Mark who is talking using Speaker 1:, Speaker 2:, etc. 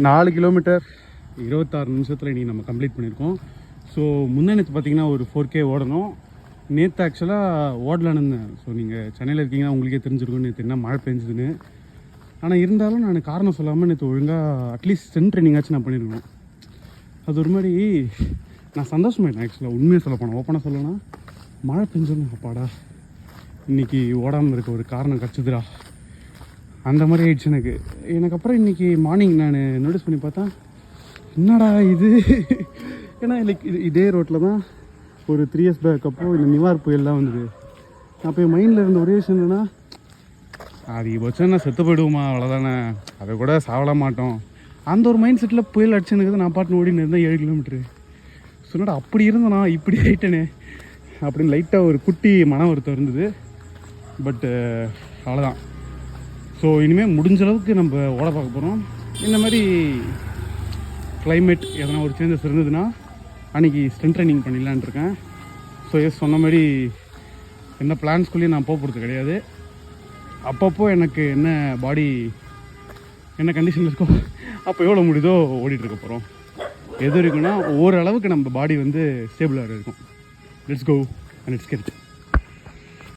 Speaker 1: 4 kilometre 26 நிமிஷத்தில் இன்றைக்கி நம்ம கம்ப்ளீட் பண்ணியிருக்கோம். ஸோ முன்னேற்று பார்த்தீங்கன்னா ஒரு 4K ஓடணும். நேற்று ஆக்சுவலாக ஓடலான்னு இருந்தேன். ஸோ நீங்கள் சென்னையில் இருக்கீங்கன்னா உங்களுக்கே தெரிஞ்சிருக்கும் நேற்று என்ன மழை பெஞ்சுதுன்னு. ஆனால் இருந்தாலும் நான் காரணம் சொல்லாமல் நேற்று ஒழுங்காக அட்லீஸ்ட் ஸ்ட்ரென்த் ட்ரைனிங் ஆச்சு நான் பண்ணியிருக்கணும். அது ஒரு மாதிரி நான் சந்தோஷமாயிட்டேன் ஆக்சுவலாக. உண்மையாக சொல்ல போனேன், ஓப்பனாக சொல்லணும்னா மழை பெஞ்சோன்னு அப்பாடா இன்றைக்கி ஓடாமல் இருக்க ஒரு காரணம் கிடச்சிதுடா அந்த மாதிரி ஆயிடுச்சு எனக்கு. அப்புறம் இன்றைக்கி மார்னிங் நான் நோட்டீஸ் பண்ணி பார்த்தா என்னடா இது, ஏன்னா லைக் இதே ரோட்டில் தான் ஒரு 3 years பேக் அப்போது இந்த நிவார் புயல்லாம் வந்தது. அப்போ என் மைண்டில் இருந்த ஒரே விஷயம் என்னென்னா, அதிகபட்சம் நான் செத்து போயிடுவோமா அவ்வளோதானே, அதை கூட சாவல மாட்டோம் அந்த ஒரு மைண்ட் செட்டில் புயல் அடிச்சுன்னு நான் பாட்டுன்னு ஓடின்னு இருந்தேன் 7 கிலோமீட்ரு. சொன்னடா அப்படி இருந்தேனா இப்படி ஆகிட்டேனே அப்படின்னு லைட்டாக ஒரு குட்டி மன வருத்தம் இருந்தது. பட்டு அவ்வளோதான். ஸோ இனிமேல் முடிஞ்ச அளவுக்கு நம்ம ஓட பார்க்க போகிறோம். இந்த மாதிரி கிளைமேட் எதனா ஒரு சேஞ்சஸ் இருந்ததுன்னா அன்றைக்கி ஸ்ட்ரென்த் ட்ரைனிங் பண்ணிடலான் இருக்கேன். ஸோ சொன்ன மாதிரி எந்த பிளான்ஸ்குள்ளேயும் நான் போகிறது கிடையாது. அப்பப்போ எனக்கு என்ன பாடி என்ன கண்டிஷனில் இருக்கோ அப்போ எவ்வளோ முடியுதோ ஓடிட்டுருக்க போகிறோம். எது இருக்குன்னா ஓரளவுக்கு நம்ம பாடி வந்து ஸ்டேபிளாக இருக்கும். Let's go and let's get it.